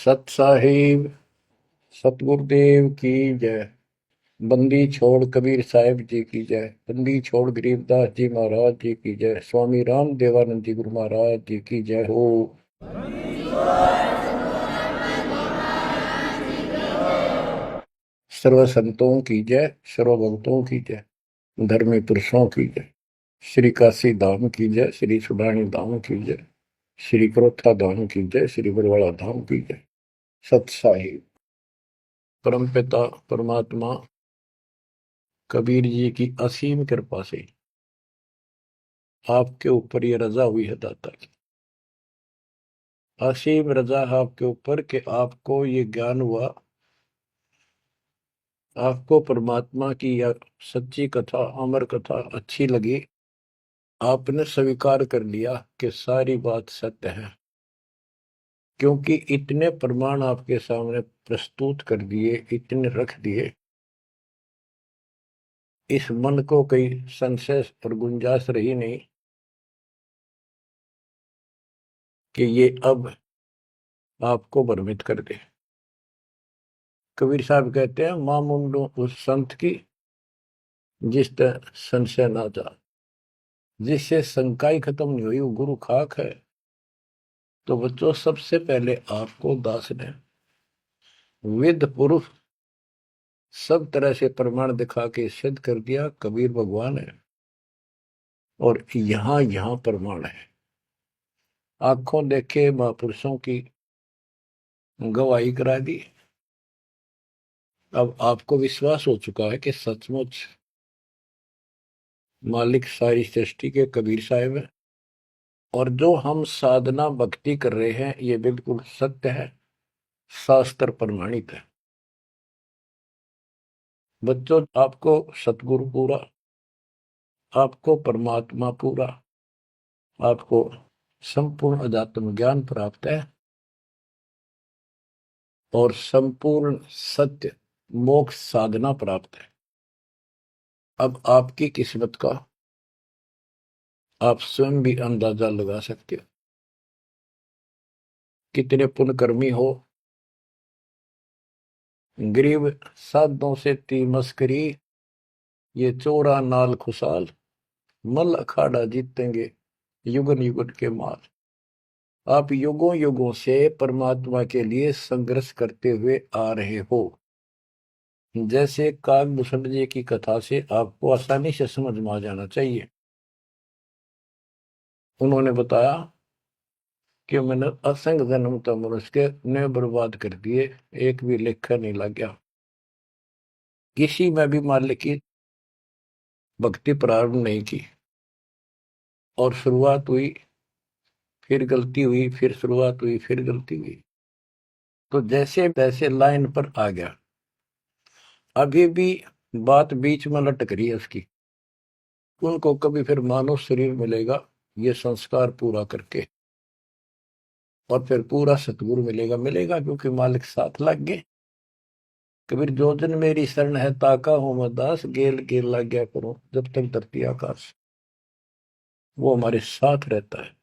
सत साहिब सतगुरुदेव की जय। बंदी छोड़ कबीर साहिब जी की जय। बंदी छोड़ गरीबदास जी महाराज जी की जय। स्वामी राम देवानंद जी गुरु महाराज जी की जय हो। सर्व संतों की जय, सर्व भक्तों की जय, धर्मी पुरुषों की जय। श्री काशी धाम की जय, श्री सुडानी धाम की जय, श्री क्रोथा धाम की जय, श्री बरवाड़ा धाम की जय। सत साहिब परमपिता परमात्मा कबीर जी की असीम कृपा से आपके ऊपर ये रजा हुई है दाता की। असीम रजा है आपके ऊपर कि आपको ये ज्ञान हुआ, आपको परमात्मा की यह सच्ची कथा, अमर कथा अच्छी लगी। आपने स्वीकार कर लिया कि सारी बात सत्य है, क्योंकि इतने प्रमाण आपके सामने प्रस्तुत कर दिए, इतने रख दिए, इस मन को कहीं संशय और गुंजाइश रही नहीं कि ये अब आपको भ्रमित कर दे। कबीर साहब कहते हैं, मां मुंडो उस संत की जिस तरह संशय ना जा, जिससे शंका ही खत्म नहीं हुई, वो गुरु खाक है। तो बच्चों, सबसे पहले आपको दास ने वेद पुरुष सब तरह से प्रमाण दिखा के सिद्ध कर दिया कबीर भगवान है। और यहां यहां प्रमाण है, आंखों देखे महापुरुषों की गवाही करा दी। अब आपको विश्वास हो चुका है कि सचमुच मालिक सारी सृष्टि के कबीर साहिब है, और जो हम साधना भक्ति कर रहे हैं ये बिल्कुल सत्य है, शास्त्र प्रमाणित है। बच्चों, आपको सतगुरु पूरा, आपको परमात्मा पूरा, आपको संपूर्ण अध्यात्म ज्ञान प्राप्त है, और संपूर्ण सत्य मोक्ष साधना प्राप्त है। अब आपकी किस्मत का आप स्वयं भी अंदाजा लगा सकते हो। कितने पुण्यकर्मी हो, गरीब साधों से ती मस्करी, ये चोरा नाल खुशाल, मल अखाड़ा जीतेंगे युगन युगन के माल। आप युगों युगों से परमात्मा के लिए संघर्ष करते हुए आ रहे हो। जैसे काकभूषण जी की कथा से आपको आसानी से समझ में आ जाना चाहिए। उन्होंने बताया कि मैंने असंख्य जन्म तो मनुष्य के ने बर्बाद कर दिए, एक भी लेखा नहीं लग गया। किसी में भी मालिक की भक्ति प्रारंभ नहीं की, और शुरुआत हुई, फिर गलती हुई, फिर शुरुआत हुई, फिर गलती हुई, तो जैसे तैसे लाइन पर आ गया। अभी भी बात बीच में लटक रही है उसकी। उनको कभी फिर मानव शरीर मिलेगा ये संस्कार पूरा करके, और फिर पूरा सतगुरु मिलेगा। मिलेगा क्योंकि मालिक साथ लग गए। कबीर जो जन मेरी शरण है ताका हूं मैं दास, गेल गेल लग गया करूं जब तक धरती आकाश। वो हमारे साथ रहता है।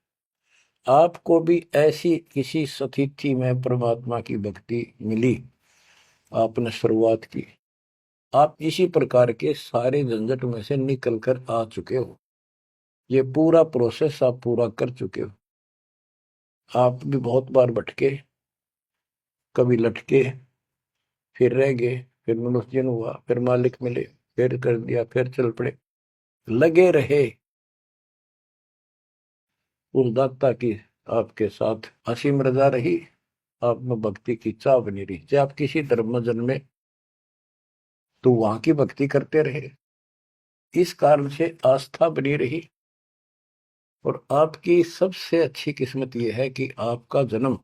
आपको भी ऐसी किसी स्थिति में परमात्मा की भक्ति मिली, आपने शुरुआत की, आप इसी प्रकार के सारे झंझट में से निकल कर आ चुके हो। ये पूरा प्रोसेस आप पूरा कर चुके हो। आप भी बहुत बार भटके, कभी लटके, फिर रह गए, फिर मनुष्य जन्म हुआ, फिर मालिक मिले, फिर कर दिया, फिर चल पड़े, लगे रहे। उस दाता की आपके साथ असीम रजा रही, आप में भक्ति की चाह बनी रही। चाहे आप किसी धर्म में जन्मे तो वहां की भक्ति करते रहे, इस कारण से आस्था बनी रही। और आपकी सबसे अच्छी किस्मत यह है कि आपका जन्म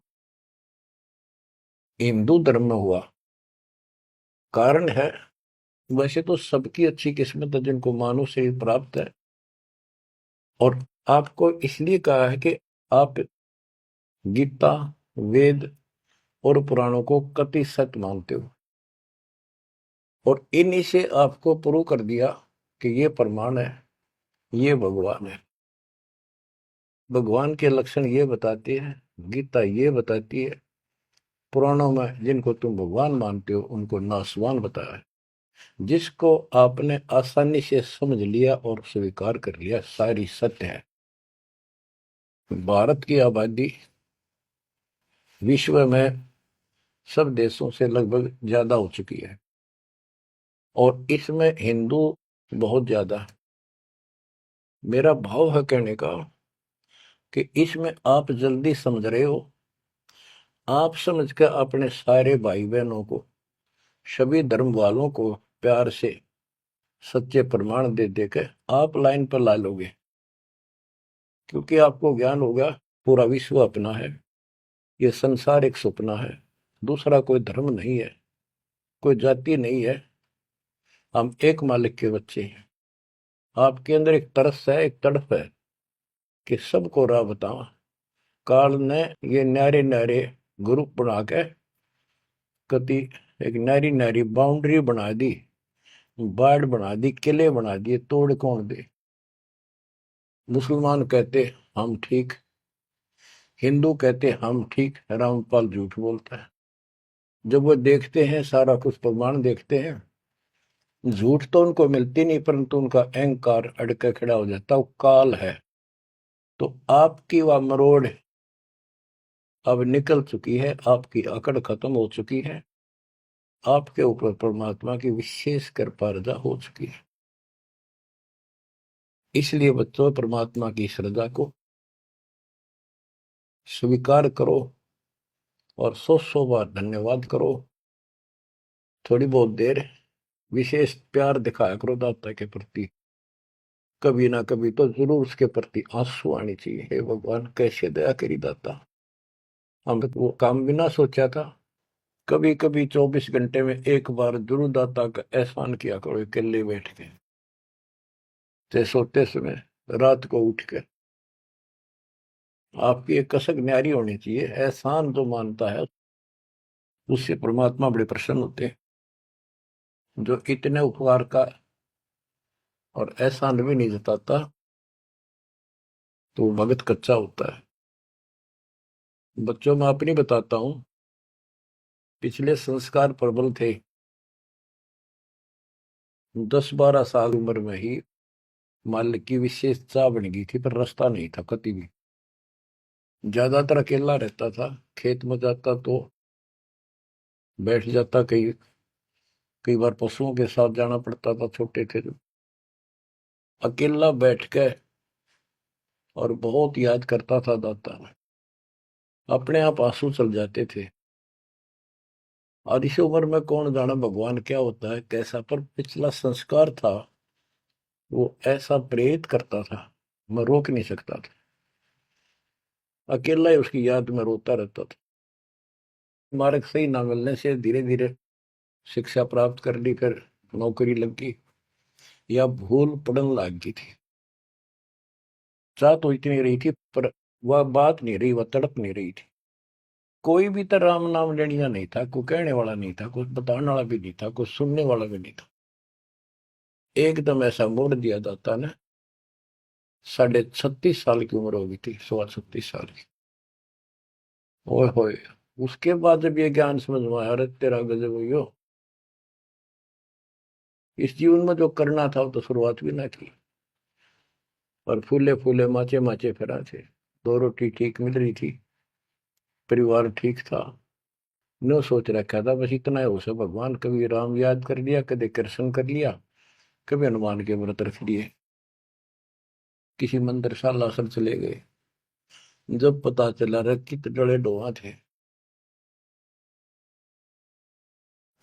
हिंदू धर्म में हुआ। कारण है, वैसे तो सबकी अच्छी किस्मत है जिनको मानव शरीर प्राप्त है, और आपको इसलिए कहा है कि आप गीता, वेद और पुराणों को कति सत्य मानते हो, और इन्हीं से आपको प्रूव कर दिया कि ये प्रमाण है, ये भगवान है। भगवान के लक्षण ये बताते हैं, गीता ये बताती है, पुराणों में जिनको तुम भगवान मानते हो उनको नासवान बताया है। जिसको आपने आसानी से समझ लिया और स्वीकार कर लिया, सारी सत्य है। भारत की आबादी विश्व में सब देशों से लगभग ज्यादा हो चुकी है और इसमें हिंदू बहुत ज्यादा है। मेरा भाव है कहने का कि इसमें आप जल्दी समझ रहे हो। आप समझ कर अपने सारे भाई बहनों को, सभी धर्म वालों को प्यार से सच्चे प्रमाण दे देकर आप लाइन पर ला लोगे, क्योंकि आपको ज्ञान होगा पूरा विश्व अपना है, ये संसार एक सपना है, दूसरा कोई धर्म नहीं है, कोई जाति नहीं है, हम एक मालिक के बच्चे हैं। आपके अंदर एक तरस है, एक तड़प है कि सबको राह बतावा। काल ने ये न्यारे न्यारे ग्रुप बना के कति एक नारी नारी बाउंड्री बना दी, बाढ़ बना दी, किले बना दिए, तोड़ कौन दे। मुसलमान कहते हम ठीक, हिंदू कहते हम ठीक, रामपाल झूठ बोलता है। जब वो देखते हैं सारा कुछ प्रमाण देखते हैं, झूठ तो उनको मिलती नहीं, परंतु उनका अहंकार अड़के खड़ा हो जाता, वो काल है। तो आपकी वह मरोड़ अब निकल चुकी है, आपकी अकड़ खत्म हो चुकी है, आपके ऊपर परमात्मा की विशेष कृपा रजा हो चुकी है। इसलिए बच्चों, परमात्मा की श्रद्धा को स्वीकार करो और 100 बार धन्यवाद करो। थोड़ी बहुत देर विशेष प्यार दिखाया करो दाता के प्रति, कभी ना कभी तो जरूर उसके प्रति आंसू आनी चाहिए। हे भगवान, कैसे दया करी दाता, हमने वो काम बिना सोचा था। कभी कभी 24 घंटे में एक बार जरूर दाता का एहसान किया करो, अकेले बैठ के, ते सोते समय, रात को उठ के। आपकी एक कसक न्यारी होनी चाहिए। एहसान जो मानता है उससे परमात्मा बड़े प्रसन्न होते हैं। जो इतने उपकार का और एहसान भी नहीं जताता तो भगत कच्चा होता है। बच्चों में अपनी बताता हूं, पिछले संस्कार प्रबल थे। 10-12 साल उम्र में ही माल की विशेष चाह बन गई थी, पर रास्ता नहीं था कति भी। ज्यादातर अकेला रहता था, खेत में जाता तो बैठ जाता, कई बार पशुओं के साथ जाना पड़ता था, छोटे थे जो। अकेला बैठ के और बहुत याद करता था दाता, अपने आप आंसू चल जाते थे। और इस उम्र में कौन जाना भगवान क्या होता है कैसा, पर पिछला संस्कार था वो ऐसा प्रेरित करता था, मैं रोक नहीं सकता था। अकेला ही उसकी याद में रोता रहता था। मार्ग सही ना मिलने से धीरे धीरे शिक्षा प्राप्त कर ली, फिर नौकरी लगी या भूल पड़न लग गई थी। चाह तो इतनी रही थी पर वह बात नहीं रही, वह तड़प नहीं रही थी। कोई भी तो राम नाम लेनिया नहीं था, कोई कहने वाला नहीं था, कुछ बताने वाला भी नहीं था, कुछ सुनने वाला भी नहीं था। एकदम ऐसा मोड़ दिया दाता ने। 36.5 साल की उम्र हो गई थी, 36.5 साल की। ओए होए, उसके बाद जब ये ज्ञान समझ में आया, अरे तेरा गजब हुई हो, इस जीवन में जो करना था वो तो शुरुआत भी ना की। और फूले फूले माचे माचे फिरा थे, 2 रोटी ठीक मिल रही थी, परिवार ठीक था। नो सोच रखा था बस इतना ही हो सके, भगवान कभी राम याद कर लिया, कभी कृष्ण कर लिया, कभी हनुमान के व्रत रख लिए, किसी मंदिर शाला सब चले गए। जब पता चला रे कित डले डोहा थे,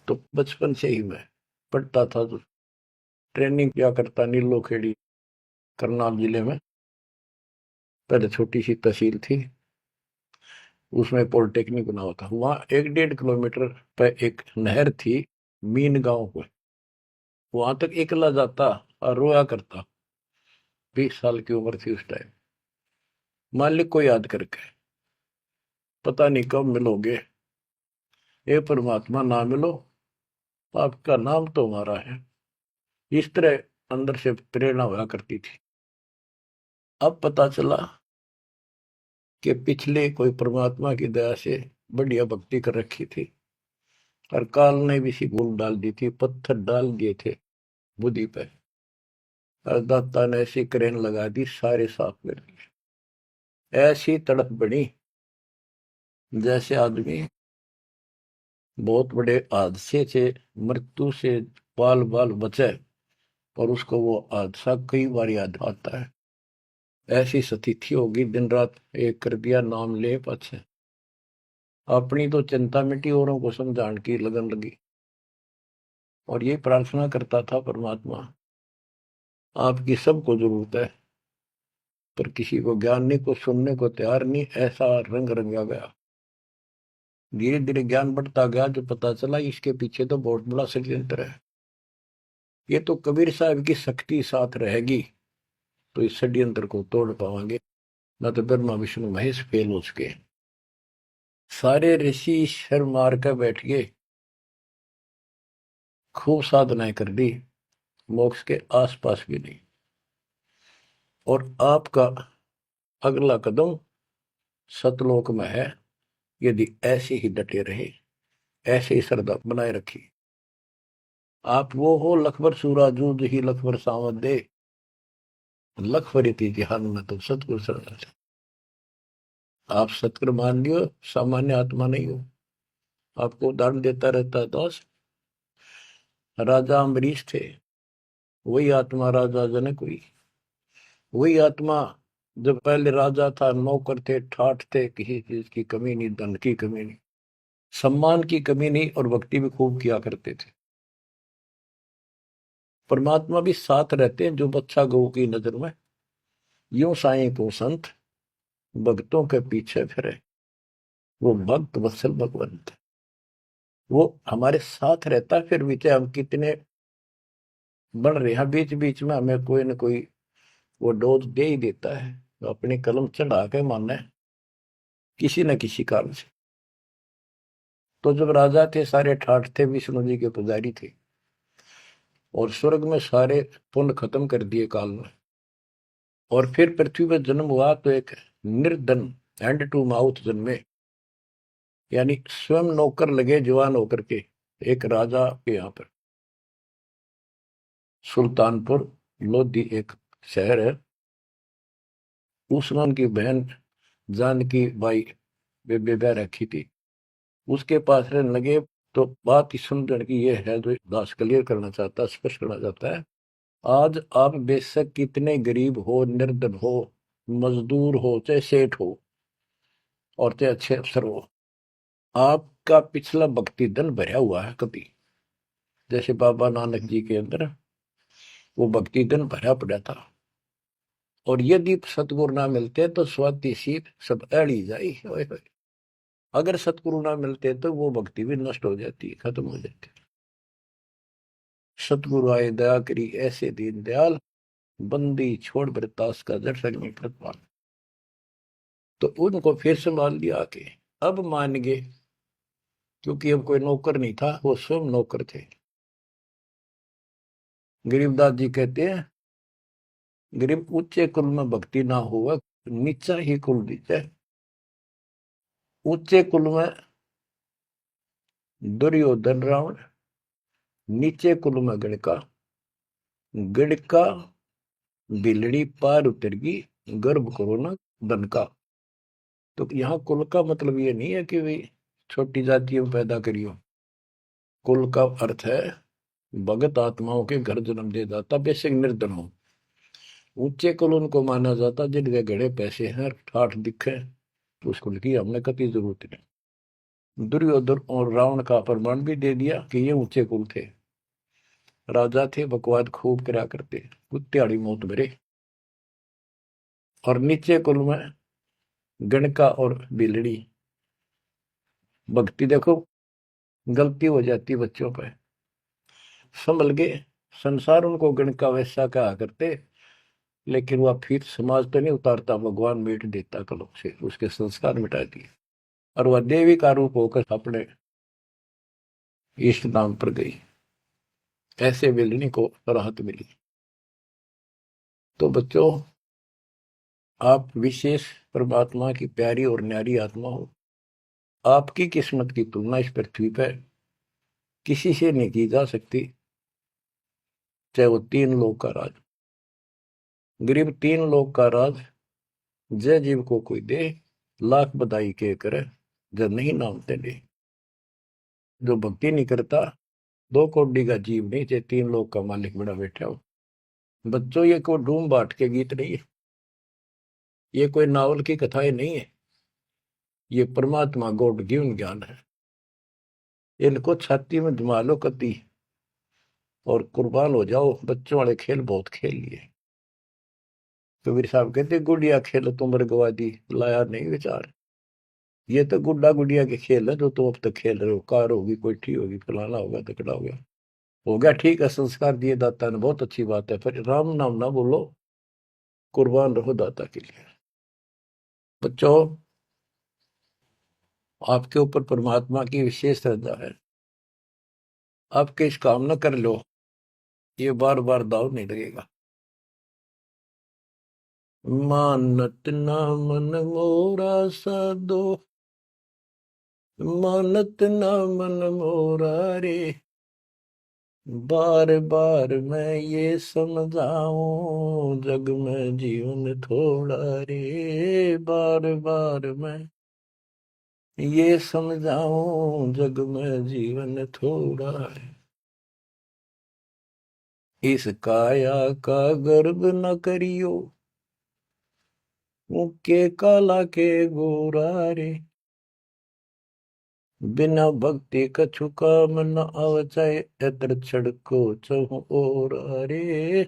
तो बचपन से ही मैं पढ़ता था, तो ट्रेनिंग क्या करता नीलो खेड़ी, करनाल जिले में। पहले छोटी सी तहसील थी, उसमें पॉलिटेक्निक बना हुआ था। वहां 1-1.5 किलोमीटर पे एक नहर थी, मीन गांव को। वहां तक एकला जाता और रोया करता। 20 साल की उम्र थी उस टाइम। मालिक को याद करके, पता नहीं कब मिलोगे, ये परमात्मा ना मिलो, आपका नाम तो हमारा है। इस तरह अंदर से प्रेरणा हुआ करती थी। अब पता चला कि पिछले कोई परमात्मा की दया से बढ़िया भक्ति कर रखी थी, और काल ने भी सी भूल डाल दी थी, पत्थर डाल दिए थे बुद्धि पे, और दाता ने ऐसी करेन लगा दी, सारे साफ कर दिए। ऐसी तड़प बनी जैसे आदमी बहुत बड़े हादसे से, मृत्यु से बाल बाल बचे और उसको वो हादसा कई बार याद आता है। ऐसी स्थिति होगी, दिन रात एक कर दिया, नाम ले पाछे। अपनी तो चिंता मिटी, औरों को समझाने की लगन लगी। और ये प्रार्थना करता था, परमात्मा आपकी सबको जरूरत है, पर किसी को ज्ञानी को सुनने को तैयार नहीं। ऐसा रंग रंगा गया, धीरे धीरे ज्ञान बढ़ता गया, जो पता चला इसके पीछे तो बहुत बड़ा षड्यंत्र है। ये तो कबीर साहब की शक्ति साथ रहेगी तो इस षड्यंत्र को तोड़ पावांगे, न तो ब्रह्मा विष्णु महेश फेल हो सके। सारे ऋषि शर मार कर बैठ गए, खूब साधनाएं कर दी, मोक्ष के आसपास भी नहीं। और आपका अगला कदम सतलोक में है, यदि ऐसे ही डटे रहे, ऐसे ही श्रद्धा बनाए रखी। आप वो हो लखबर सूराजूद ही लखबर सावत दे, लखबर जहान में तो सतगुरु शरण। आप सतगुरु मान लियो, सामान्य आत्मा नहीं हो। आपको उदाहरण देता रहता है दोस्त। राजा अम्बरीश थे, वही आत्मा राजा जनक हुई। वही आत्मा जब पहले राजा था, नौकर थे, ठाठ थे, किसी चीज की कमी नहीं, धन की कमी नहीं, सम्मान की कमी नहीं, और भक्ति भी खूब किया करते थे। परमात्मा भी साथ रहते हैं जो बच्चा गौ की नजर में। यूं साईं को संत भक्तों के पीछे फिरे, वो भक्त वत्सल भगवंत। वो हमारे साथ रहता है, फिर भी चाहे हम कितने बढ़ रहे हैं, बीच बीच में हमें कोई ना कोई वो डोज दे ही देता है, तो अपनी कलम चढ़ा के मानना है किसी न किसी कारण से। तो जब राजा थे, सारे ठाठ थे, विष्णु जी के पुजारी थे, और स्वर्ग में सारे पुण्य खत्म कर दिए काल में, और फिर पृथ्वी पर जन्म हुआ तो एक निर्धन हैंड टू माउथ जन्मे, यानी स्वयं नौकर लगे जवान होकर के। एक राजा के यहाँ पर सुल्तानपुर लोधी एक शहर है, उसमें उनकी बहन जानकी बाई बेबे रखी थी, उसके पास रहने लगे। तो बात इस सुंदर की ये है, जो दास क्लियर करना चाहता है, स्पष्ट करना चाहता है। आज आप बेशक कितने गरीब हो, निर्धन हो, मजदूर हो, चाहे सेठ हो, और चाहे अच्छे अफसर हो, आपका पिछला भक्ति धन भरा हुआ है कभी। जैसे बाबा नानक जी के अंदर वो भक्ति धन भरा पड़ा था, और यदि सतगुरु ना मिलते तो स्वाति सी सब अड़ी जाई। अगर सतगुरु ना मिलते तो वो भक्ति भी नष्ट हो जाती, खत्म हो जाती। सतगुरु आए दया करी ऐसे दीन दयाल, बंदी छोड़ बरतास का जड़ नहीं प्रतिपाल। तो उनको फिर संभाल लिया आके, अब मान गए, क्योंकि अब कोई नौकर नहीं था, वो स्वयं नौकर थे। गरीबदास जी कहते हैं, गरीब ऊंचे कुल में भक्ति ना हुआ, नीचा ही कुल दीजिए। ऊंचे कुल में दुर्योधन रावण, नीचे कुल में गणका, गणका बिलड़ी पार उतर गई, गर्भ करो ना धन का। तो यहाँ कुल का मतलब ये नहीं है कि भाई छोटी जातियों में पैदा करियो। कुल का अर्थ है भगत आत्माओं के घर जन्म दे जाता, बेशक निर्धन हो। ऊंचे कुल उनको माना जाता जिनके घड़े पैसे हैं, ठाठ दिखे, तो उस कुल की हमने कभी जरूरत नहीं। दुर्योधन और रावण का प्रमाण भी दे दिया कि ये ऊंचे कुल थे, राजा थे, बकवाद खूब करा करते, कुत्तेआड़ी मौत भरे। और नीचे कुल में गणका और बिलड़ी, भक्ति देखो गलती हो जाती बच्चों पर, संभल गए। संसार उनको गणका वैसा कहा करते, लेकिन वह फिर समाज तो नहीं उतारता, भगवान मिट देता कलम से, उसके संस्कार मिटा दिए, और वह देवी का रूप होकर अपने इष्ट धाम पर गई। ऐसे बिलनी को राहत मिली। तो बच्चों, आप विशेष परमात्मा की प्यारी और न्यारी आत्मा हो, आपकी किस्मत की तुलना इस पृथ्वी पर किसी से नहीं की जा सकती, चाहे वो तीन लोग का राज। गरीब तीन लोग का राज जय जीव को कोई दे, लाख बधाई के करे, जब नहीं नामते ले। जो भक्ति नहीं करता, दो कौड़ी का जीव नहीं, चाहे तीन लोग का मालिक बड़ा बैठा हो। बच्चों, ये कोई डूम बाट के गीत नहीं है, ये कोई नावल की कथाएं नहीं है, ये परमात्मा गॉड गिवन ज्ञान है। इनको छाती में जमा लो कति और कुर्बान हो जाओ। बच्चों वाले खेल बहुत खेल लिए। कबीर साहब कहते गुड़िया खेल तुम गवा दी, लाया नहीं विचार। ये तो गुड्डा गुड़िया के खेल है जो तुम अब तक खेल रहे हो। कार होगी, कोठी होगी, फलाना होगा, तकड़ा हो गया ठीक है। संस्कार दिए दाता ने, बहुत अच्छी बात है, पर राम नाम ना बोलो, कुर्बान रहो दाता के लिए। बच्चों, आपके ऊपर परमात्मा की विशेष श्रद्धा है। आपके इस काम न कर लो, ये बार बार दाव नहीं लगेगा। मानत ना मन मोरा साधो, मानत ना मन मोरा रे। बार बार मैं ये समझाऊं, जग में जीवन थोड़ा रे। बार बार मैं ये समझाऊं, जग में जीवन थोड़ा है। इस काया का गर्व न करियो, मुक्के काला के गोरा रे। बिना भक्ति कछु काम न आवचाए, एतर छड़को चहु और रे।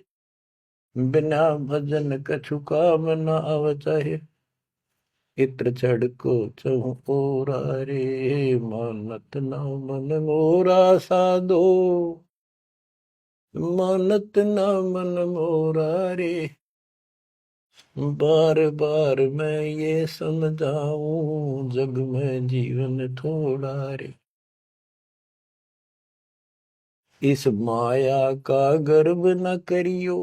बिना भजन कछु काम न आवचाए, इत्र छड़को चहु और रे। मानत न मन मोरा साधो, मानत न मन मोरा रे। बार बार मैं ये समझाऊं, जग में जीवन थोड़ा रे। इस माया का गर्व न करियो,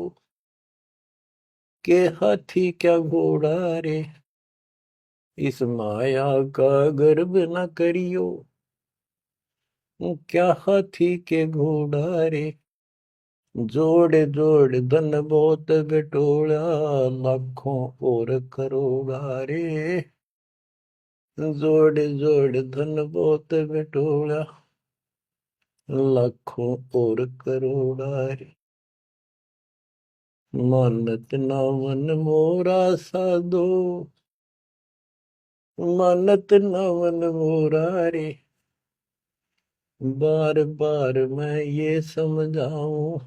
के हाथी क्या घोड़ा रे। इस माया का गर्व न करियो, क्या हाथी के घोड़ा रे। जोड़ जोड़ धन बहुत बटोला, लाखों और करोड़ा रे। जोड़ जोड़ धन बहुत बटोला, लाखों और करोड़ा रे। मानत ना मन मोरा साधो, मानत ना मन मोरा रे। बार बार मैं ये समझाऊं,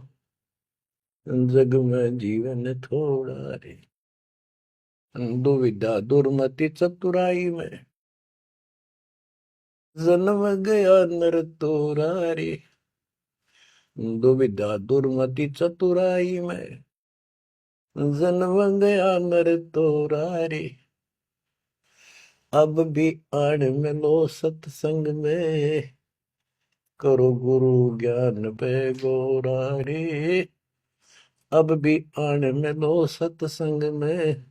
जग में जीवन थोड़ा रे। दुविधा दुर्मति चतुराई में, जन्म गया नर तोरा रे। दुविधा दुर्मति चतुराई में, जन्म गया नर तोरा रे। अब भी आड़ मिलो सत्संग में, करो गुरु ज्ञान पे गोरा रे। अब भी आड़ मिलो सत्संग में,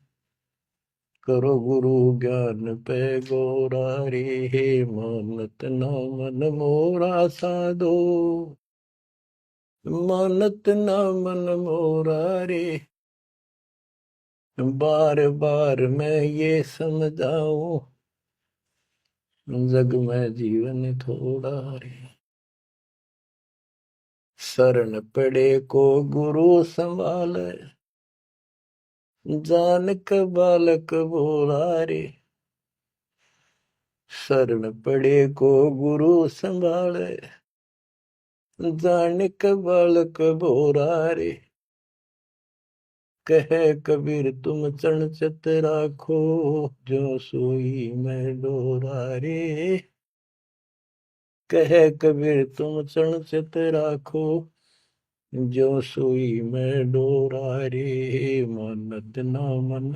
करो गुरु ज्ञान पे गोरा रे। मानत ना मन मोरा साधो, मानत ना मन मोरा रे। बार बार मैं ये समझाऊं, जग में जीवन थोड़ा रे। शरण पड़े को गुरु संभाले, जानक बालक बोला रे। शरण पड़े को गुरु संभाले, जानक बालक बोला रे। कहे कबीर तुम चरण चित राखो, जो सोई मैं डोरा रे। कहे कबीर तुम चरण चित राखो, जो सोई मैं डोरा रे। मानत ना मन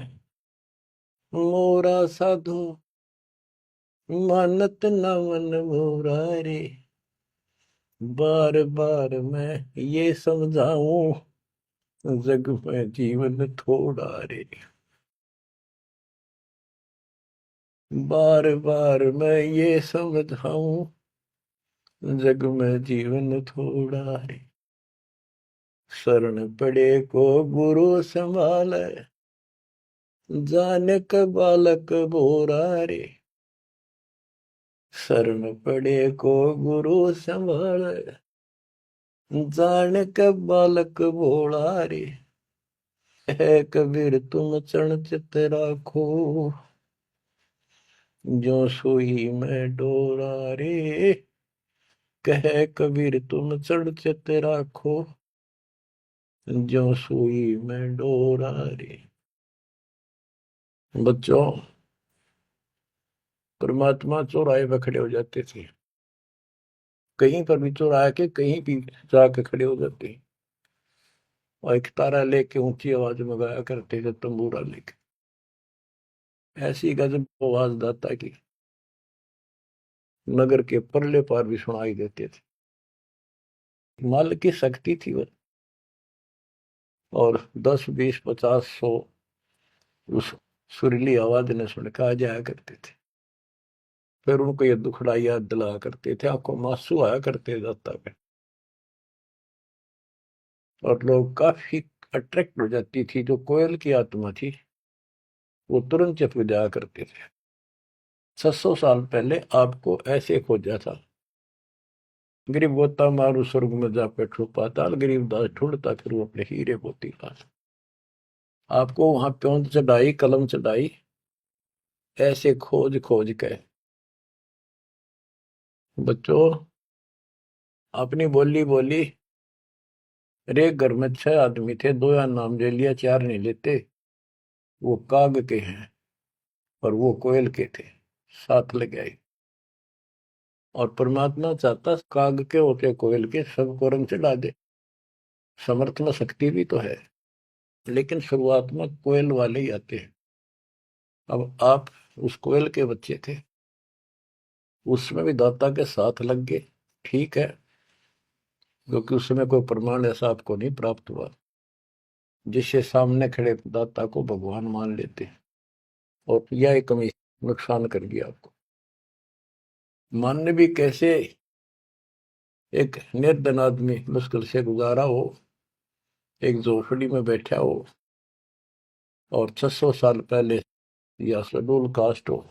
मोरा साधो, मानत न मन मोरा रे। बार बार मैं ये समझाऊं, जग में जीवन थोड़ा रे। बार बार मैं ये समझाऊं, जग में जीवन थोड़ा रे। शरण पड़े को गुरु संभाले, जाने का बालक बोरा रे। शरण पड़े को गुरु संभाले, जाने का बालक बोला रे। है कबीर तुम चरण चित राखो, जो सोई में डोरा रे। कह कबीर तुम चढ़ चित राखो, जो सुई में डोरा रे। बच्चों, परमात्मा चौराहे पर खड़े हो जाते थे, कहीं पर भी चौराहे के कहीं भी जाके खड़े हो जाते हैं, और एक तारा लेके ऊंची आवाज में गाया करते थे, तंबूरा लेके। ऐसी गजब आवाज दाता की नगर के परले पार भी सुनाई देते थे। माल की शक्ति थी वो, और 10, 20, 50, 100 उस सुरीली आवाज ने सुन के आ जाया करते थे। फिर उनको ये दुखड़ा याद दिलाया करते थे, आपको मासू आया करते दाता पे, और लोग काफी अट्रैक्ट हो जाती थी। जो कोयल की आत्मा थी वो तुरंत चप जाया करते थे। 600 साल पहले आपको ऐसे खोजा था, गरीब गोता मारू स्वर्ग में जा बैठो पाताल, गरीब दास ढूंढता फिर वो अपने हीरे मोती पास। आपको वहां प्योंद चढ़ाई, कलम चढ़ाई, ऐसे खोज खोज के। बच्चों, अपनी बोली बोली। एक घर में 6 आदमी थे, 2 या नाम ले लिया, 4 नहीं लेते। वो काग के हैं और वो कोयल के थे, साथ लग गए। और परमात्मा चाहता काग के होते कोयल के सबको रंग चढ़ा दे। समर्थ में शक्ति भी तो है, लेकिन शुरुआत में कोयल वाले ही आते हैं। अब आप उस कोयल के बच्चे थे, उसमें भी दाता के साथ लग गए, ठीक है, क्योंकि उस समय कोई प्रमाण ऐसा आपको नहीं प्राप्त हुआ जिससे सामने खड़े दाता को भगवान मान लेते, और यह कमी नुकसान कर गया आपको। मानने भी कैसे? एक निर्धन आदमी मुश्किल से गुजारा हो, एक झोपड़ी में बैठा हो, और 600 साल पहले या शेड्यूल कास्ट हो।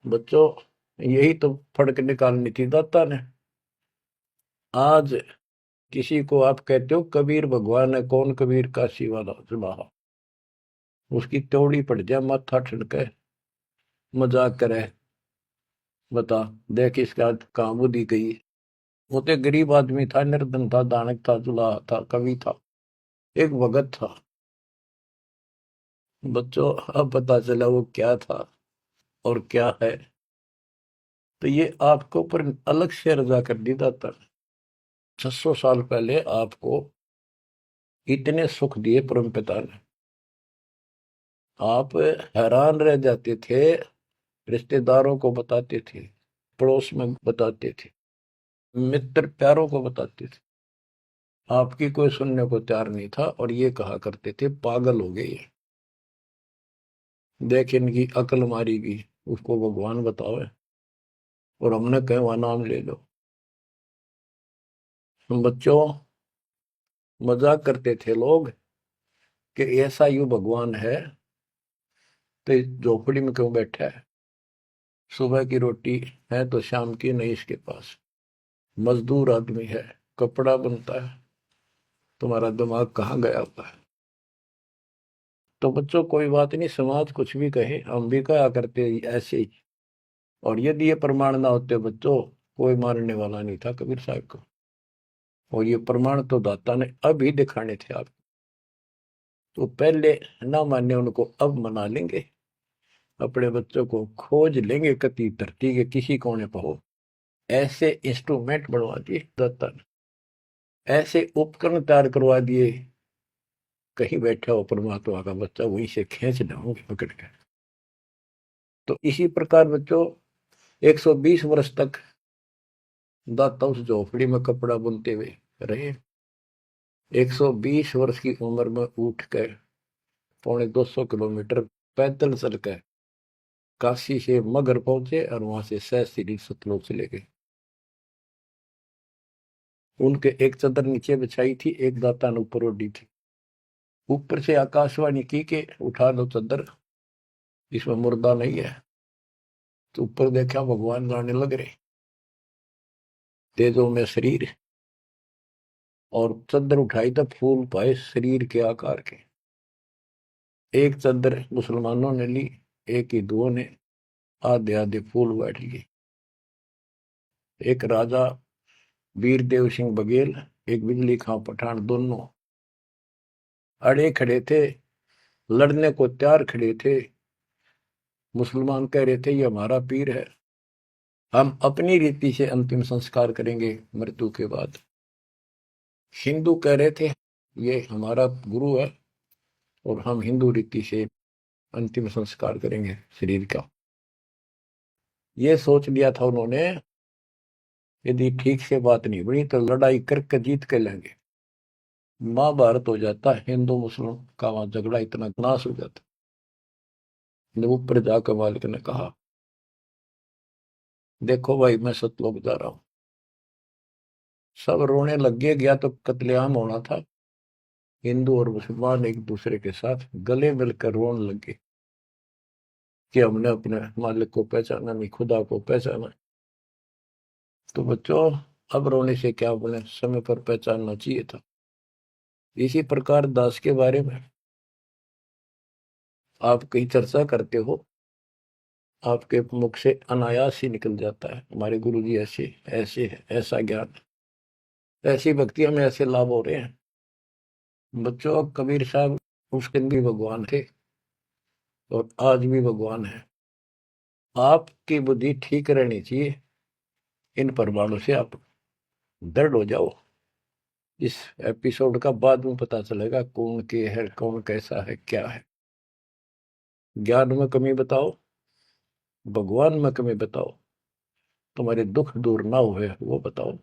बच्चों, यही तो फर्क निकालनी थी दाता ने। आज किसी को आप कहते हो कबीर भगवान है, कौन कबीर काशी वाला जुलाहा, उसकी त्योड़ी पड़ जाए, माथा ठनके, मजाक करे, बता देख इसका कहाँ बुद्धि गई। वो तो गरीब आदमी था, निर्धन था, दानक था, जुलाहा था, कवि था, एक भगत था। बच्चों, अब पता चला वो क्या था और क्या है। तो ये आपको ऊपर अलग से रजा कर दी दाता। 600 साल पहले आपको इतने सुख दिए परमपिता ने, आप हैरान रह जाते थे। रिश्तेदारों को बताते थे, पड़ोस में बताते थे, मित्र प्यारों को बताते थे, आपकी कोई सुनने को तैयार नहीं था, और ये कहा करते थे पागल हो गए ये, देख इनकी अकल मारी गई, उसको भगवान बताओ, और हमने कहे वह नाम ले लो। बच्चों, मजाक करते थे लोग कि ऐसा यू भगवान है तो झोपड़ी में क्यों बैठा है, सुबह की रोटी है तो शाम की नहीं इसके पास, मजदूर आदमी है, कपड़ा बनता है, तुम्हारा दिमाग कहाँ गया हुआ है। तो बच्चों, कोई बात नहीं, समाज कुछ भी कहे, हम भी कहा करते ऐसे ही। और यदि ये प्रमाण ना होते बच्चों, कोई मारने वाला नहीं था कबीर साहब को। और ये प्रमाण तो दाता ने अभी दिखाने थे आपको, तो पहले ना माने उनको अब मना लेंगे, अपने बच्चों को खोज लेंगे कति धरती के किसी कोने पर हो। ऐसे इंस्ट्रूमेंट बनवा दिए दाता ने, ऐसे उपकरण तैयार करवा दिए, कहीं बैठा हो परमात्मा का बच्चा वहीं से खींच लाओगे पकड़ के। तो इसी प्रकार बच्चों, 120 वर्ष तक दाता उस झोपड़ी में कपड़ा बुनते हुए रहे। 120 वर्ष की उम्र में उठ कर 250 किलोमीटर पैदल चल के काशी से मगर पहुंचे और वहां से सहस्त्री सतलोक चले गए। उनके एक चादर नीचे बिछाई थी, एक दाता ने ऊपर ओढ़ी थी। ऊपर से आकाशवाणी की के उठा लो चादर, इसमें मुर्दा नहीं है। तो ऊपर देखा भगवान गाने लग रहे, तेजों में शरीर, और चादर उठाई तो फूल पाए शरीर के आकार के। एक चादर मुसलमानों ने ली, एक हिंदुओं ने, आधे आधे फूल बैठ लिए। एक राजा वीरदेव सिंह बघेल, एक बिजली खां पठान, दोनों अड़े खड़े थे, लड़ने को तैयार खड़े थे। मुसलमान कह रहे थे ये हमारा पीर है, हम अपनी रीति से अंतिम संस्कार करेंगे मृत्यु के बाद। हिंदू कह रहे थे ये हमारा गुरु है और हम हिंदू रीति से अंतिम संस्कार करेंगे शरीर का। ये सोच लिया था उन्होंने, यदि ठीक से बात नहीं बनी तो लड़ाई करके जीत के लेंगे। महाभारत हो जाता, हिंदू मुस्लिम का वहां झगड़ा इतना नाश हो जाता। जब ऊपर जाकर मालिक ने कहा देखो भाई मैं सतलोक जा रहा हूं, सब रोने लग गए। गया तो कत्लेआम होना था। हिंदू और मुसलमान एक दूसरे के साथ गले मिलकर रोने लगे कि हमने अपने मालिक को पहचाना नहीं, खुदा को पहचाना। तो बच्चों अब रोने से क्या बोले, समय पर पहचानना चाहिए था। इसी प्रकार दास के बारे में आप कहीं चर्चा करते हो, आपके मुख से अनायास ही निकल जाता है हमारे गुरु जी ऐसे ऐसे है, ऐसा ज्ञान, ऐसी भक्ति हमें ऐसे लाभ हो रहे हैं। बच्चों कबीर साहब उस दिन भी भगवान थे और आज भी भगवान है। आपकी बुद्धि ठीक रहनी चाहिए, इन प्रमाणों से आप दृढ़ हो जाओ। इस एपिसोड का बाद में पता चलेगा कौन के है, कौन कैसा है, क्या है। ज्ञान में कमी बताओ, भगवान में कमी बताओ, तुम्हारे दुख दूर ना हुए वो बताओ।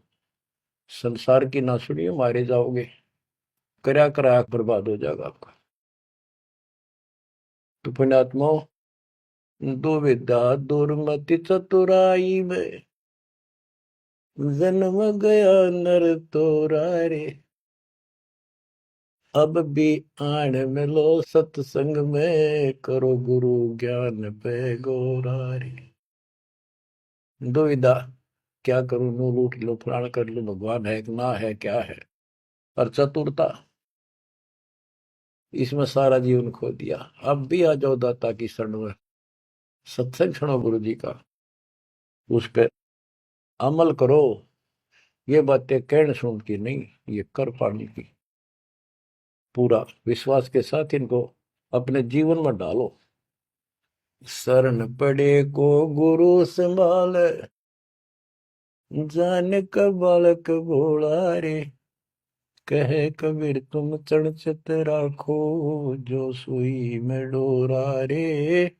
संसार की ना सुनियो, मारे जाओगे, करया करा बर्बाद हो जाएगा आपका। तो पुण्यात्मा, दुविधा दुर्मति चतुराई में जन्म गया नर तोरा रे, अब भी आण मिलो सत्संग में, करो गुरु ज्ञान पे गोरा रे। दुविधा, क्या करूं, नू लूट लो, फलाण कर लो, भगवान है कि ना है, क्या है। और चतुरता, इसमें सारा जीवन खो दिया। अब भी आ जाओ दाता की शरण में, सत्संग सुनो गुरु जी का, उस पर अमल करो। ये बातें कहने सुन की नहीं, ये कर पाने की। पूरा विश्वास के साथ इनको अपने जीवन में डालो। शरण पड़े को गुरु संभाल, जान का बालक भोला रे, कहे कबीर तुम चढ़ राखो, जो सुई में डोरा रे,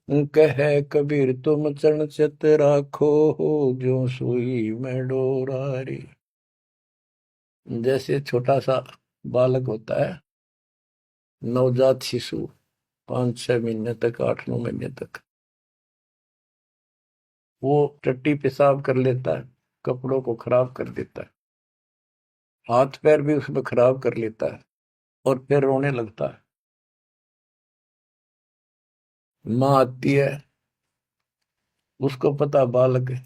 कहे कबीर तुम चढ़ राखो, जो सुई में डोरा रे। जैसे छोटा सा बालक होता है, नवजात शिशु, 5-6 महीने तक, 8-9 महीने तक, वो टट्टी पेशाब कर लेता है, कपड़ों को खराब कर देता है, हाथ पैर भी उसमें खराब कर लेता है और फिर रोने लगता है। माँ आती है, उसको पता बालक है,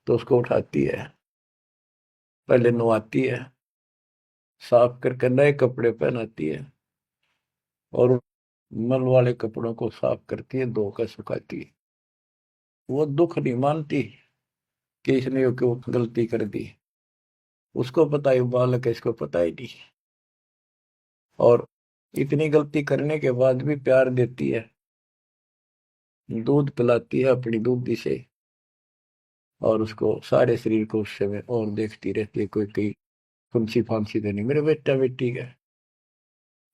तो उसको उठाती है, पहले नहलाती है, साफ करके नए कपड़े पहनाती है और मल वाले कपड़ों को साफ करती है, धोकर सुखाती है। वो दुख नहीं मानती कि इसने क्यों गलती कर दी, उसको पता है बालक है, इसको पता ही नहीं। और इतनी गलती करने के बाद भी प्यार देती है, दूध पिलाती है अपनी दूधी से, और उसको सारे शरीर को उस समय और देखती रहती है, कोई कहीं फुंसी फांसी तो नहीं, मेरे बेटा बेटी है।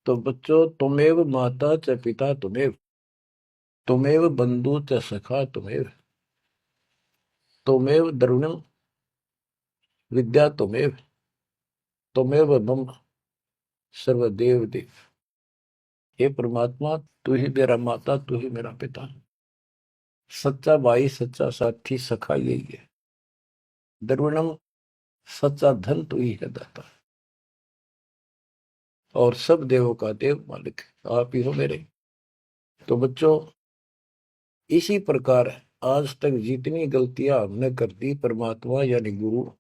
तो बच्चों, तुमेव माता च पिता तुमेव, तुमेव बंधु च सखा तुमेव, तुमेव द्रविणम विद्या तुमेव, तुमेव मम सर्वदेव देव। हे परमात्मा, तू ही मेरा माता, तू ही मेरा पिता, सच्चा भाई, सच्चा साथी, सखा यही है। द्रविणम, सच्चा धन तू ही है दाता, और सब देवों का देव मालिक आप ही हो मेरे। तो बच्चों, इसी प्रकार आज तक जितनी गलतियां हमने कर दी, परमात्मा यानी गुरु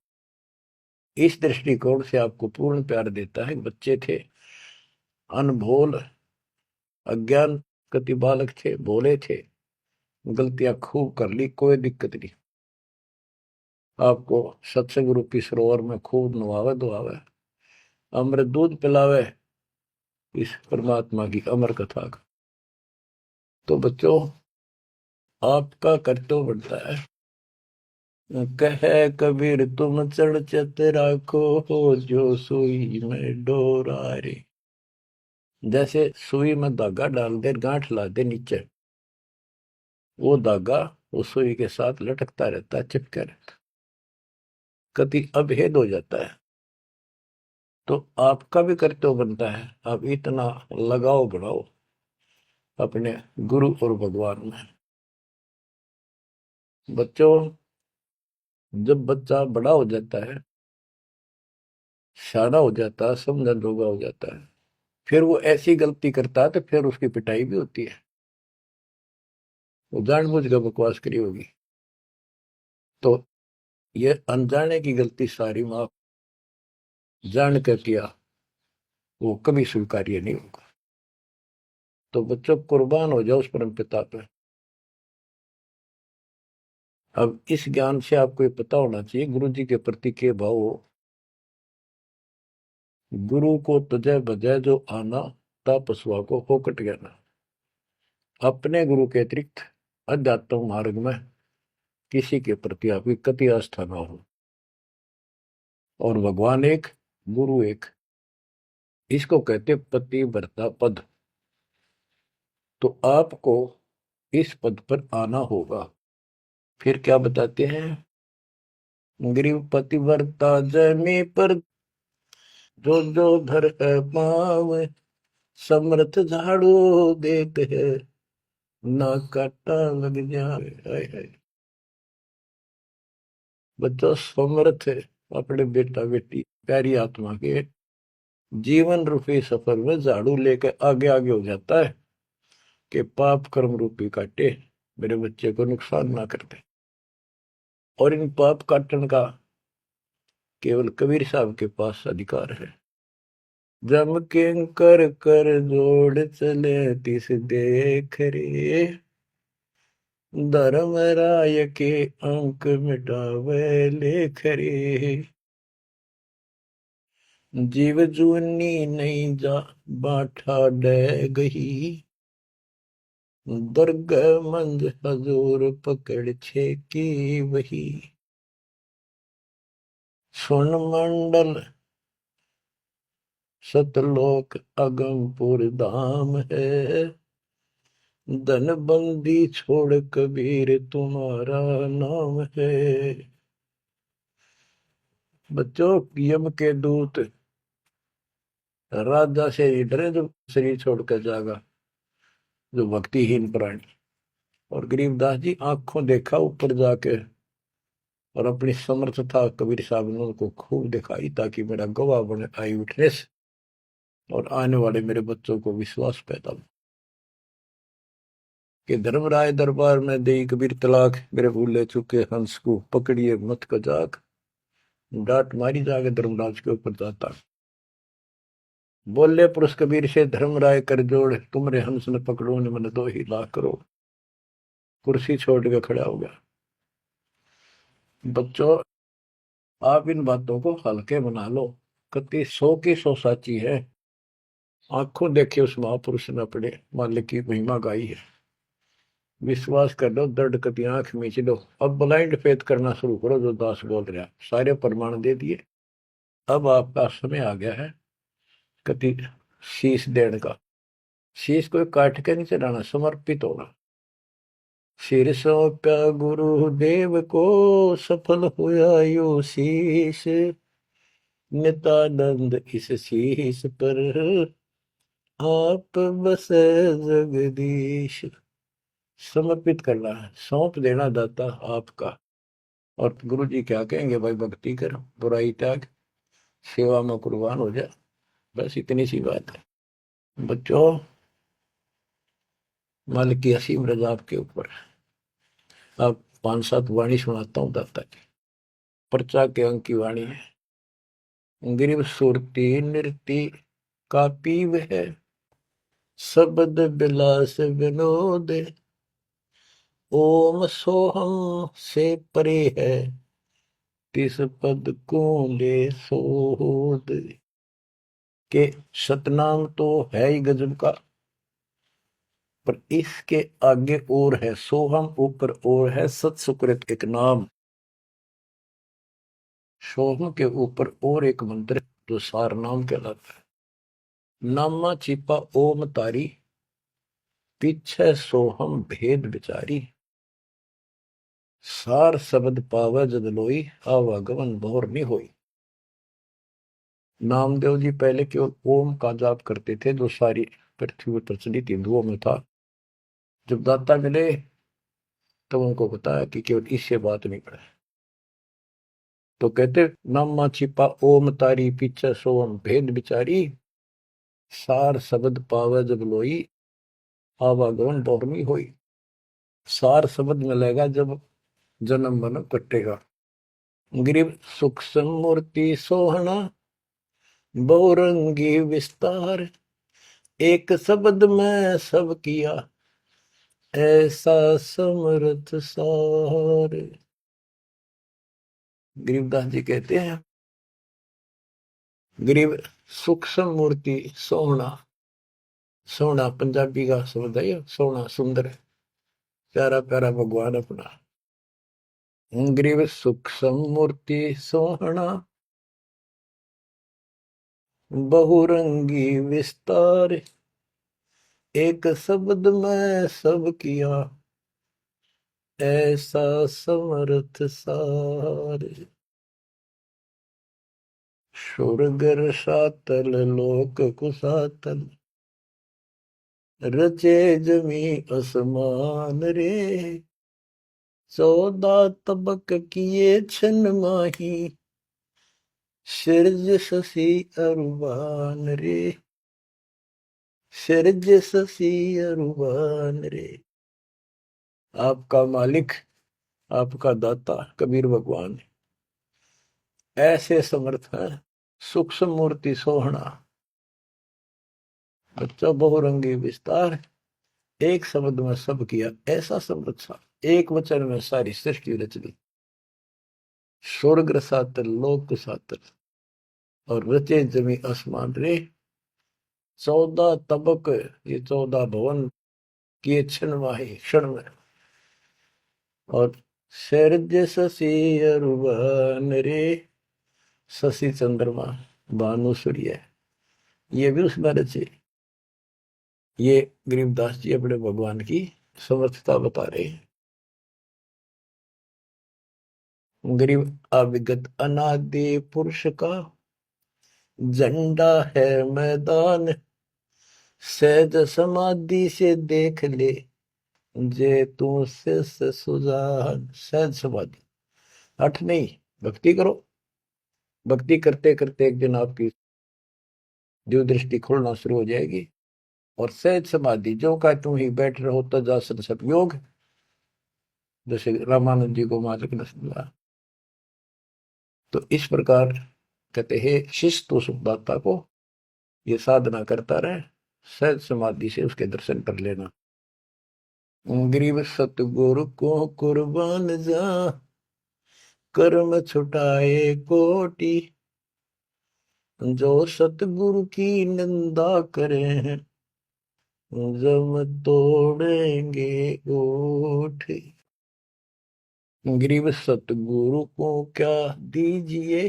इस दृष्टिकोण से आपको पूर्ण प्यार देता है। बच्चे थे, अनभोल, अज्ञान कति बालक थे, भोले थे, गलतियां खूब कर ली, कोई दिक्कत नहीं। आपको सत्संग रूपी सरोवर में खूब नवावे धोआवे, अमृत दूध पिलावे इस परमात्मा की अमर कथा का। तो बच्चों, आपका कर्तव्य बनता है, कहे कबीर तुम चढ़ चत राखो, हो जो सुई में डोरा रे। जैसे सुई में धागा डाल दे, गांठ ला दे नीचे, वो धागा उस सुई के साथ लटकता रहता है, चिपका रहता है, कभी अभेद हो जाता है। तो आपका भी कर्तव्य बनता है, आप इतना लगाव बढ़ाओ अपने गुरु और भगवान में। बच्चों, जब बच्चा बड़ा हो जाता है, सियाना हो जाता है, समझन जोगा हो जाता है, फिर वो ऐसी गलती करता है तो फिर उसकी पिटाई भी होती है। वो जानबूझ कर बकवास करी होगी, तो ये अनजाने की गलती सारी माफ, जान कर किया वो कभी स्वीकार्य नहीं होगा। तो बच्चों, कुर्बान हो जाओ उस परम पिता पे। अब इस ज्ञान से आपको ये पता होना चाहिए गुरु जी के प्रति के भाव हो। गुरु को तुझे बजय जो आना, तापसवा को फोकट गया। अपने गुरु के अतिरिक्त अध्यात्म मार्ग में किसी के प्रति आपकी कति आस्था ना हो। और भगवान एक, गुरु एक, इसको कहते पतिव्रता पद। तो आपको इस पद पर आना होगा। फिर क्या बताते हैं, ग्रीव पतिव्रता जमी पर, जो जो धर पाव, समर्थ झाड़ू देते है, ना काटा लग जाए। बच्चों, समर्थ है अपने बेटा बेटी प्यारी आत्मा के जीवन रूपी सफर में झाड़ू लेकर आगे आगे हो जाता है कि पाप कर्म रूपी काटे मेरे बच्चे को नुकसान ना करते। और इन पाप काटन का केवल कबीर साहब के पास अधिकार है। जम के कर कर जोड़ चले तिस देख रे, धर्म राय के अंक मिटावे लेख रे। जीव जूनी नहीं जा बाठा डे गही, दुर्ग मंद हजूर पकड़ छे की वही। सुन मंडल सतलोक अगमपुर धाम है, धन बंदी छोड़ कबीर तुम्हारा नाम है। बच्चों, यम के दूत राजा से डरे जो शरीर छोड़कर जागा, जो भक्तिहीन प्राणी। और गरीबदास जी आंखों देखा ऊपर जाके, और अपनी समर्थता कबीर साहब ने उनको खूब दिखाई, ताकि मेरा गवाह बने आई विटनेस, और आने वाले मेरे बच्चों को विश्वास पैदा हो कि धर्मराय दरबार में दे कबीर तलाक, मेरे भूले चुके हंस को पकड़िए मत कजाक, डांट मारी जाके धर्मराज के ऊपर जाता। बोले पुरुष कबीर से धर्मराय कर जोड़, तुमरे हंस न पकड़ो ने मन 2 ही लाख करो। कुर्सी छोड़ के खड़ा हो गया। बच्चों, आप इन बातों को हल्के बना लो, कति 100 की 100 साची है। आंखों देखे उस महापुरुष ने अपने मालिक की महिमा गाई है। विश्वास कर लो, दर्द कति आंख मीच लो। अब ब्लाइंड फेथ करना शुरू करो, जो दास बोल रहा। सारे प्रमाण दे दिए, अब आपका समय आ गया है कति शीश देने का। शीश को काट के नहीं चढ़ाना, समर्पित होना। सिर सौंप्या गुरुदेव को, सफल हुआ यो शीश, नित्यानंद इस शीश पर आप बसे जगदीश। समर्पित करना है, सौंप देना दाता आपका। और गुरु जी क्या कहेंगे, भाई भक्ति कर, बुराई त्याग, सेवा में कुर्बान हो जा। बस इतनी सी बात है बच्चों। मालिक की असीम रजा आपके ऊपर। अब 5-7 वाणी सुनाता हूँ दाता की। पर्चा के अंक की वाणी है। गिरिव सुरती नृति का पीव है, शब्द बिलास विनोद। ओम सोहम से परे है, तिस पद को ले सोद। के सतनाम तो है ही गजब का, पर इसके आगे और है सोहम, ऊपर और है सत सुकृत एक नाम। सोहम के ऊपर और एक मंत्र जो सार नाम कहलाता है। नामा छिपा ओम तारी, पीछे सोहम भेद विचारी। सार शब्द पावे जद लोई, आवागमन भोर नहीं होई। नामदेव जी पहले केवल ओम का जाप करते थे, जो सारी पृथ्वी पर प्रचलित हिंदुओं में था। जब दाता मिले तो उनको बताया कि केवल इससे बात नहीं पड़े। तो कहते नामा छिपा ओम तारी, पीछे सोम भेद विचारी। सार शब्द पावे जब लोई, आवागमन बहुरमी होई। सार शब्द मिलेगा जब जन्म मन कटेगा। गिरिव सुख समूर्ति सोहना, बहुरंगी विस्तार। एक शब्द में सब किया, ऐसा समर्थ सार। गरीबदास जी कहते हैं, गरीब सूक्ष्म मूर्ति सोहना। सोहना पंजाबी का शब्द है, सोहना सुंदर, प्यारा प्यारा भगवान अपना। गरीब सूक्ष्म मूर्ति सोहना, बहुरंगी विस्तार। एक शब्द में सब किया, ऐसा समर्थ सार। सुरगर सातल लोक कुसातल, रचे जमी असमान रे। 14 तबक किए छन माही, सिरज शशि अरुबान रे। सिरज शशि अरुबान रे। आपका मालिक, आपका दाता कबीर भगवान ऐसे समर्थ है। सूक्ष्म मूर्ति सोहना, बच्चा बहुरंगी विस्तार। एक शब्द में सब किया, ऐसा समर्थ सा। एक वचन में सारी सृष्टि रच दी। स्वर्ग सातल लोक सातल, और रचे जमी आसमान रे। 14 तबक, ये 14 भवन किए क्षण माही, क्षण में। और शरज शशि अरुबन रे। शशि चंद्रमा, भानु सूर्य, ये भी उसमें रचे। ये गरीबदास जी अपने भगवान की समर्थता बता रहे हैं। गरीब अविगत अनादि पुरुष का, झंडा है मैदान। सहज समाधि से देख ले, जे तू से सुजान। सहज समाधि, हठ नहीं, भक्ति करो। भक्ति करते करते एक दिन आपकी दिव्य दृष्टि खुलना शुरू हो जाएगी। और सहज समाधि, जो का तुम ही बैठ रहो तजासन सब योग, जैसे रामानंद जी को मालिक ने समझा। तो इस प्रकार कहते हैं शिष्य तो सुखदाता को ये साधना करता रहे, सहज समाधि से उसके दर्शन कर लेना। गरीब सतगुरु को कुर्बान जा, कर्म छुटाए कोटि। जो सतगुरु की निंदा करें, जम तोड़ेंगे ओठ। गरीब सतगुरु को क्या दीजिए,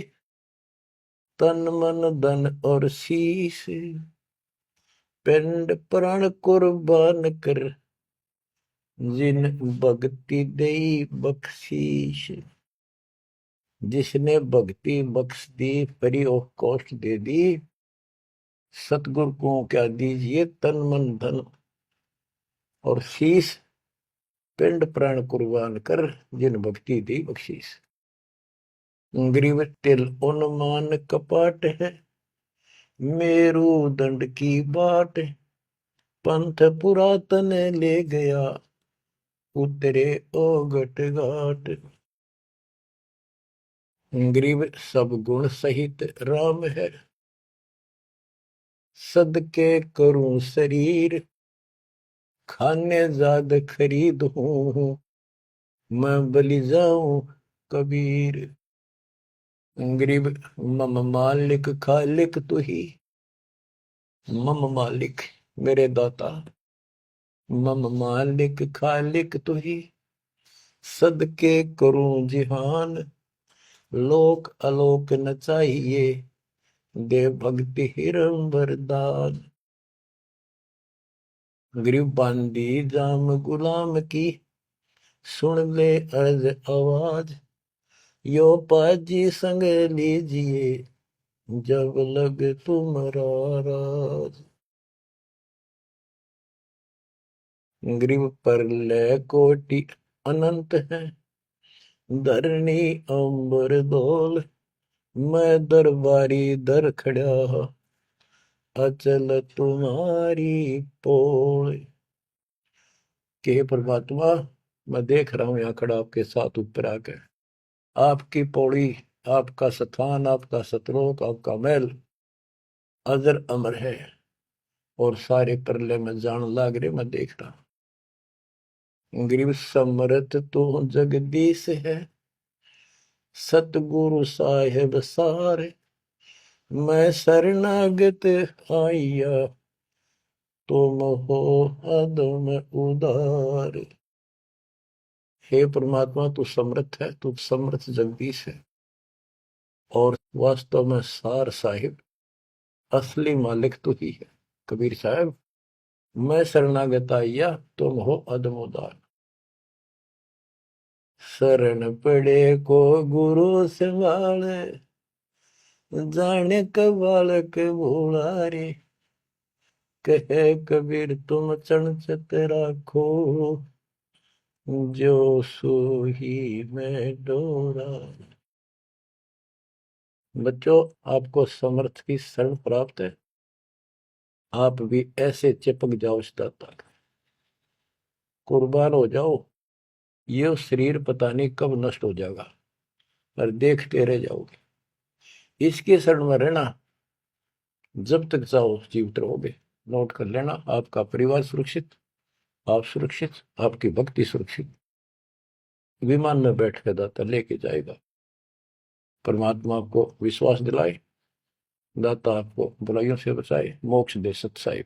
तन मन धन और शीश। पिंड प्राण कुर्बान कर, जिन भक्ति दई बख्शीश। जिसने भक्ति बख्श दी, फ्री ऑफ कॉस्ट दे दी, सतगुरु को क्या दीजिए तन मन धन, और शीश पिंड प्राण कुर्बान कर, जिन भक्ति दी बख्शीस। ग्रीव तिल उन्मान कपाट है, मेरू दंड की बाट, पंथ पुरातन ले गया, उतरे ओगट घाट। ग्रीव सब गुण सहित राम है, सदके करूं शरीर, खाने जाद खरीद हूं, मैं बलि जाऊं कबीर। ग्रीब मम मालिक खालिक तू ही, मम मालिक मेरे दाता, मम मालिक खालिक तू ही, सदके करूं जिहान, लोक अलोक न चाहिए, दे भक्ति हिरम वरदान। ग्रीब बांदी जाम गुलाम की, सुन ले अर्ज आवाज, यो पाजी संग लीजिए, जब लग तुम्हारा राज। ग्रीव पर ले कोटि अनंत है, धरणी अंबर धोल, मैं दरबारी दर खड़ा, अचल तुम्हारी पोल। के परमात्मा, मैं देख रहा हूं यहाँ खड़ा आपके साथ ऊपर आकर, आपकी पौड़ी, आपका स्थान, आपका सतलोक, आपका महल अजर अमर है, और सारे परले में जान लाग रहे, मैं देख रहा हूं। ग्रीव समरथ तो जगदीश है, सतगुरु साहेब सारे, मैं शरणागत आइया, तुम हो अदम उदार। हे परमात्मा, तू समर्थ है, तू समर्थ जगदीश है, और वास्तव में सार साहिब असली मालिक तू ही है। कबीर साहब, मैं शरणागत आइया, तुम हो अदम उदार। शरण पड़े को गुरु संभाले, जाने का बालक भोला रे, कहे कबीर तुम चणचत राखो, जो सोही में डोरा। बच्चों, आपको समर्थ की शरण प्राप्त है, आप भी ऐसे चिपक जाओ इस दाता, कुर्बान हो जाओ। ये शरीर पता नहीं कब नष्ट हो जाएगा, और देखते रह जाओगे। इसके शरण में रहना, जब तक चाहो जीवित रहोगे। नोट कर लेना, आपका परिवार सुरक्षित, आप सुरक्षित, आपकी भक्ति सुरक्षित। विमान में बैठ कर दाता लेके जाएगा। परमात्मा आपको विश्वास दिलाए, दाता आपको बुराइयों से बचाए, मोक्ष दे सत साहिब।